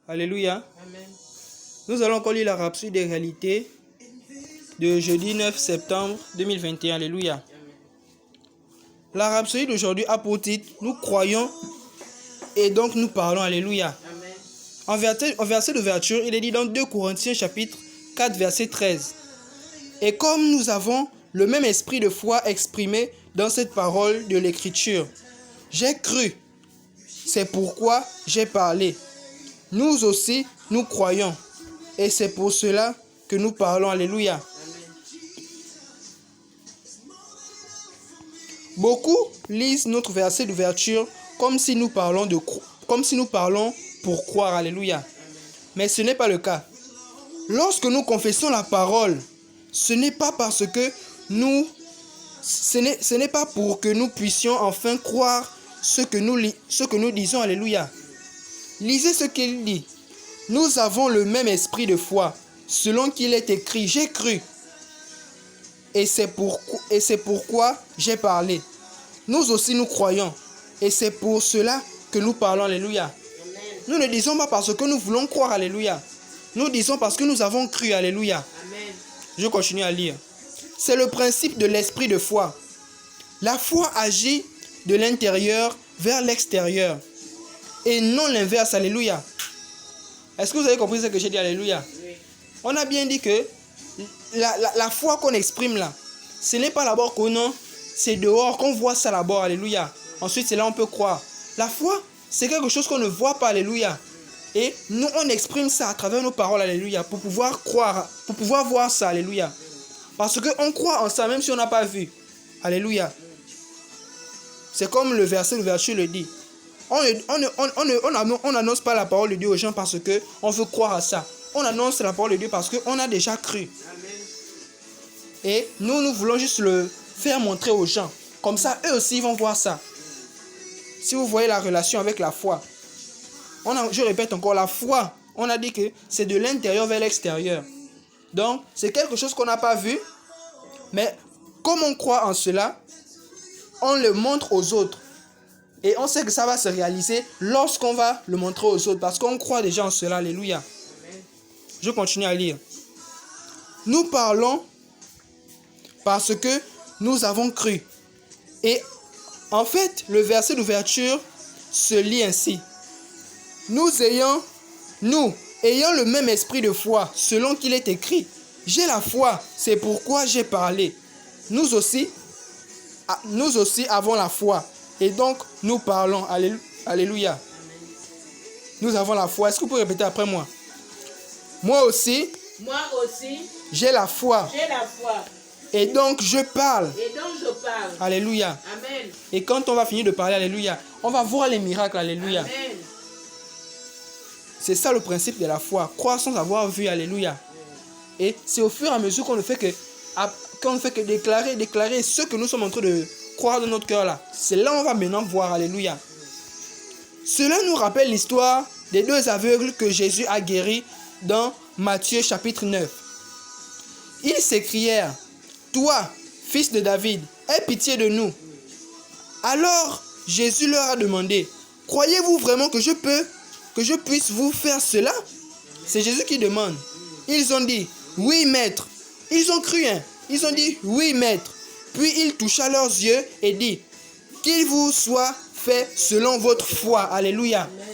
Alléluia. Amen. Nous allons encore lire la rhapsodie des réalités de jeudi 9 septembre 2021. Alléluia. Amen. La rhapsodie d'aujourd'hui a pour titre « Nous croyons et donc nous parlons ». Alléluia. Amen. En verset d'ouverture, il est dit dans 2 Corinthiens chapitre 4 verset 13. « Et comme nous avons le même esprit de foi exprimé dans cette parole de l'Écriture, j'ai cru, c'est pourquoi j'ai parlé. Nous aussi, nous croyons, et c'est pour cela que nous parlons. » Alléluia. Amen. Beaucoup lisent notre verset d'ouverture comme si nous parlons pour croire. Alléluia. Mais ce n'est pas le cas. Lorsque nous confessons la parole, ce n'est pas parce que ce n'est pas pour que nous puissions enfin croire ce que nous disons. Alléluia. Lisez ce qu'il dit. Nous avons le même esprit de foi, selon qu'il est écrit, j'ai cru. Et c'est pourquoi j'ai parlé. Nous aussi nous croyons. Et c'est pour cela que nous parlons. Alléluia. Amen. Nous ne disons pas parce que nous voulons croire. Alléluia. Nous disons parce que nous avons cru. Alléluia. Amen. Je continue à lire. C'est le principe de l'esprit de foi. La foi agit de l'intérieur vers l'extérieur. Et non l'inverse. Alléluia. Est-ce que vous avez compris ce que j'ai dit? Alléluia. Oui. On a bien dit que la foi qu'on exprime là, ce n'est pas d'abord qu'on a, c'est dehors qu'on voit ça d'abord. Alléluia. Ensuite, c'est là on peut croire. La foi, c'est quelque chose qu'on ne voit pas. Alléluia. Et nous, on exprime ça à travers nos paroles. Alléluia. Pour pouvoir croire, pour pouvoir voir ça. Alléluia. Parce qu'on croit en ça même si on n'a pas vu. Alléluia. C'est comme le verset d'ouverture le dit. On n'annonce pas la parole de Dieu aux gens parce qu'on veut croire à ça. On annonce la parole de Dieu parce qu'on a déjà cru. Amen. Et nous voulons juste le faire montrer aux gens. Comme ça, eux aussi, ils vont voir ça. Si vous voyez la relation avec la foi. Je répète encore, la foi, on a dit que c'est de l'intérieur vers l'extérieur. Donc, c'est quelque chose qu'on n'a pas vu. Mais comme on croit en cela, on le montre aux autres. Et on sait que ça va se réaliser lorsqu'on va le montrer aux autres. Parce qu'on croit déjà en cela. Alléluia. Amen. Je continue à lire. Nous parlons parce que nous avons cru. Et en fait, le verset d'ouverture se lit ainsi. Nous ayant le même esprit de foi, selon qu'il est écrit. J'ai la foi, c'est pourquoi j'ai parlé. Nous aussi avons la foi. Et donc, nous parlons. Alléluia. Amen. Nous avons la foi. Est-ce que vous pouvez répéter après moi? Moi aussi, Moi aussi, j'ai la foi. j'ai la foi. Et donc, je parle. Et donc je parle. Alléluia. Amen. Et quand on va finir de parler, alléluia, on va voir les miracles. Alléluia. Amen. C'est ça le principe de la foi. Croire sans avoir vu. Alléluia. Et c'est au fur et à mesure qu'on ne fait que déclarer ce que nous sommes en train de croire dans notre cœur là. C'est là où on va maintenant voir. Alléluia. Cela nous rappelle l'histoire des 2 aveugles que Jésus a guéris dans Matthieu chapitre 9. Ils s'écrièrent, « Toi, fils de David, aie pitié de nous. » Alors Jésus leur a demandé, « Croyez-vous vraiment que je puisse vous faire cela? » C'est Jésus qui demande. Ils ont dit, « Oui, maître. » Ils ont cru, hein. Ils ont dit, « Oui, maître. » Puis il toucha leurs yeux et dit, « Qu'il vous soit fait selon votre foi. » Alléluia. Amen.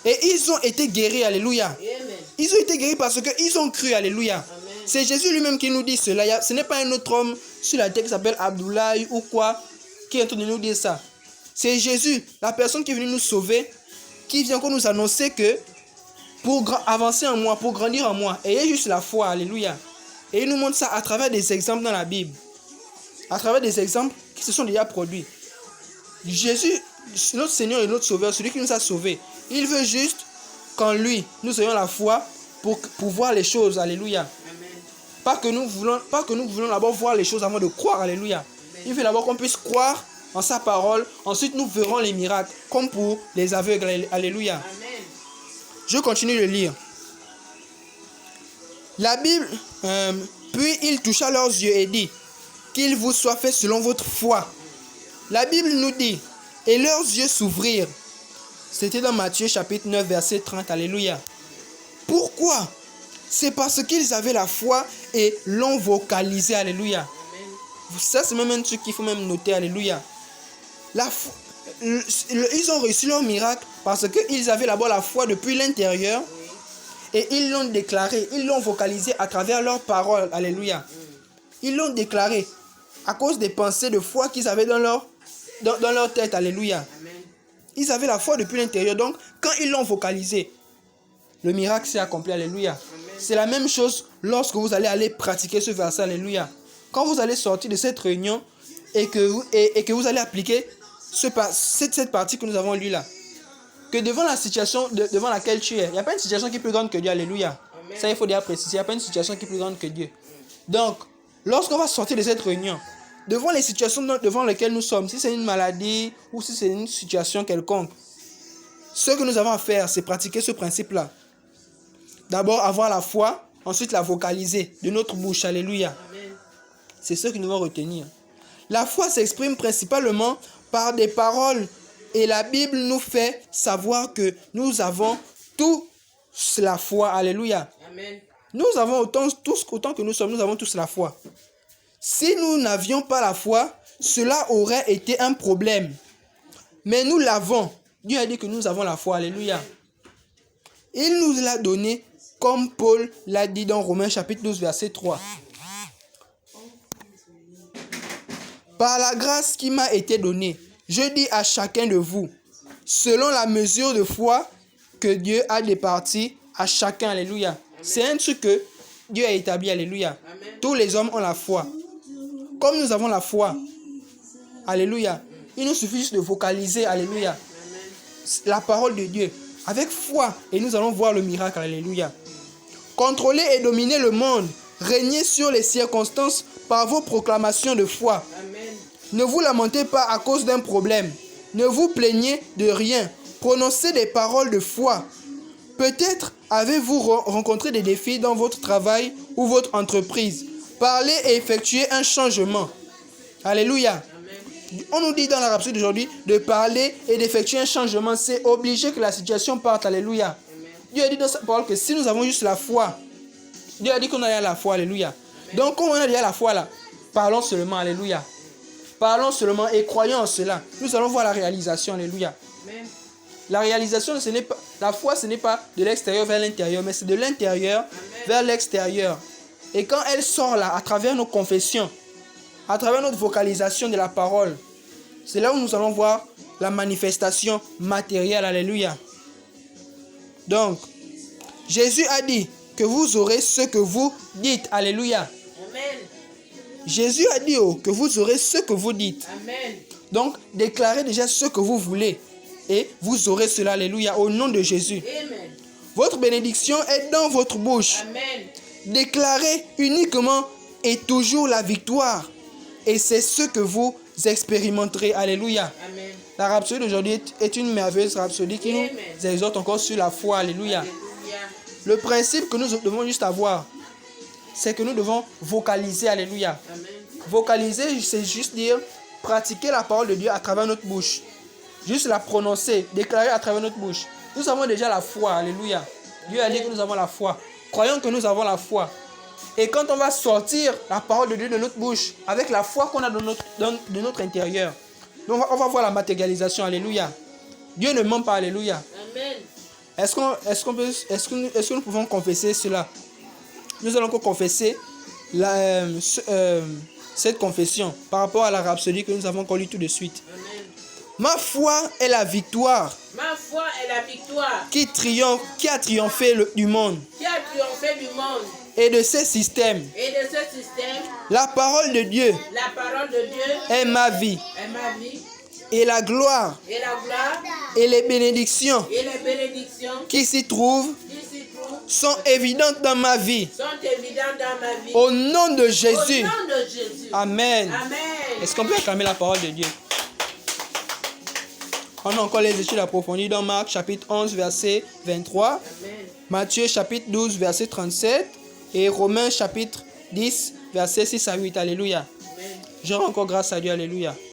Et ils ont été guéris. Alléluia. Amen. Ils ont été guéris parce qu'ils ont cru. Alléluia. Amen. C'est Jésus lui-même qui nous dit cela. Ce n'est pas un autre homme sur la terre qui s'appelle Abdoulaye ou quoi qui est en train de nous dire ça. C'est Jésus, la personne qui est venue nous sauver, qui vient encore nous annoncer que pour avancer en moi, pour grandir en moi, ayez juste la foi. Alléluia. Et il nous montre ça à travers des exemples dans la Bible. À travers des exemples qui se sont déjà produits. Jésus, notre Seigneur et notre Sauveur, celui qui nous a sauvés, il veut juste qu'en lui, nous ayons la foi pour voir les choses. Alléluia. Amen. Pas que nous voulons d'abord voir les choses avant de croire. Alléluia. Amen. Il veut d'abord qu'on puisse croire en sa parole. Ensuite, nous verrons les miracles, comme pour les aveugles. Alléluia. Amen. Je continue de lire. La Bible, puis il toucha leurs yeux et dit, « Qu'il vous soit fait selon votre foi. » La Bible nous dit, « Et leurs yeux s'ouvrirent. » C'était dans Matthieu chapitre 9, verset 30. Alléluia. Pourquoi? C'est parce qu'ils avaient la foi et l'ont vocalisé. Alléluia. Amen. Ça, c'est même un truc qu'il faut même noter. Alléluia. Ils ont reçu leur miracle parce qu'ils avaient d'abord la foi depuis l'intérieur et ils l'ont déclaré, ils l'ont vocalisé à travers leurs paroles. Alléluia. Ils l'ont déclaré à cause des pensées de foi qu'ils avaient dans leur tête. Alléluia. Amen. Ils avaient la foi depuis l'intérieur. Donc, quand ils l'ont vocalisé, le miracle s'est accompli. Alléluia. C'est la même chose lorsque vous allez aller pratiquer ce verset. Alléluia. Quand vous allez sortir de cette réunion et que vous allez appliquer cette partie que nous avons lue là, que devant la situation devant laquelle tu es, il n'y a pas une situation qui est plus grande que Dieu. Alléluia. Amen. Ça, il faut déjà préciser. Il n'y a pas une situation qui est plus grande que Dieu. Donc, lorsqu'on va sortir de cette réunion, devant les situations devant lesquelles nous sommes, si c'est une maladie ou si c'est une situation quelconque, ce que nous avons à faire, c'est pratiquer ce principe-là. D'abord, avoir la foi, ensuite la vocaliser de notre bouche. Alléluia. Amen. C'est ce que nous devons retenir. La foi s'exprime principalement par des paroles et la Bible nous fait savoir que nous avons tous la foi. Alléluia. Amen. Nous avons autant que nous sommes, nous avons tous la foi. Si nous n'avions pas la foi, cela aurait été un problème. Mais nous l'avons. Dieu a dit que nous avons la foi. Alléluia. Il nous l'a donné comme Paul l'a dit dans Romains chapitre 12 verset 3. Par la grâce qui m'a été donnée, je dis à chacun de vous, selon la mesure de foi que Dieu a départie à chacun. Alléluia. Amen. C'est un truc que Dieu a établi. Alléluia. Amen. Tous les hommes ont la foi. Comme nous avons la foi. Alléluia. Il nous suffit juste de vocaliser. Alléluia. Amen. La parole de Dieu. Avec foi. Et nous allons voir le miracle. Alléluia. Contrôler et dominer le monde. Régnez sur les circonstances par vos proclamations de foi. Amen. Ne vous lamentez pas à cause d'un problème. Ne vous plaignez de rien. Prononcez des paroles de foi. Peut-être avez-vous rencontré des défis dans votre travail ou votre entreprise. Parlez et effectuez un changement. Alléluia. Amen. On nous dit dans la Rhapsodie d'aujourd'hui de parler et d'effectuer un changement. C'est obligé que la situation parte. Alléluia. Amen. Dieu a dit dans sa parole que si nous avons juste la foi, Dieu a dit qu'on a la foi. Alléluia. Amen. Donc, comme on a déjà la foi là, parlons seulement. Alléluia. Parlons seulement et croyons en cela. Nous allons voir la réalisation. Alléluia. Amen. La réalisation, la foi, ce n'est pas de l'extérieur vers l'intérieur, mais c'est de l'intérieur vers l'extérieur. Et quand elle sort là, à travers nos confessions, à travers notre vocalisation de la parole, c'est là où nous allons voir la manifestation matérielle. Alléluia. Donc, Jésus a dit que vous aurez ce que vous dites. Alléluia. Amen. Jésus a dit que vous aurez ce que vous dites. Amen. Donc, déclarez déjà ce que vous voulez. Et vous aurez cela. Alléluia. Au nom de Jésus. Amen. Votre bénédiction est dans votre bouche. Amen. Déclarez uniquement et toujours la victoire. Et c'est ce que vous expérimenterez. Alléluia. Amen. La rhapsodie d'aujourd'hui est une merveilleuse rhapsodie qui nous exhorte encore sur la foi. Alléluia. Alléluia. Le principe que nous devons juste avoir, c'est que nous devons vocaliser. Alléluia. Amen. Vocaliser, c'est juste dire, pratiquer la parole de Dieu à travers notre bouche. Juste la prononcer, déclarer à travers notre bouche. Nous avons déjà la foi. Alléluia. Dieu a dit que nous avons la foi. Croyons que nous avons la foi. Et quand on va sortir la parole de Dieu de notre bouche, avec la foi qu'on a de notre intérieur, donc on va voir la matérialisation. Alléluia. Dieu ne ment pas. Alléluia. Amen. Est-ce que nous pouvons confesser cela? Nous allons encore confesser cette confession par rapport à la rhapsodie que nous avons encore lue tout de suite. Amen. Ma foi est la victoire. Ma foi est la victoire. Qui a triomphé du monde. Qui a triomphé du monde. Et de ces systèmes. Et de ce système. La parole de Dieu. La parole de Dieu. Est ma vie. Est ma vie. Et la gloire. Et la gloire. Et les bénédictions. Et les bénédictions. Qui s'y trouvent. Sont évidentes dans ma vie. Sont évidentes dans ma vie. Au nom de Jésus. Au nom de Jésus. Amen. Amen. Est-ce qu'on peut acclamer la parole de Dieu? On a encore les études approfondies dans Marc chapitre 11 verset 23. Amen. Matthieu chapitre 12 verset 37. Et Romains chapitre 10 verset 6 à 8. Alléluia. Amen. Je rends encore grâce à Dieu. Alléluia.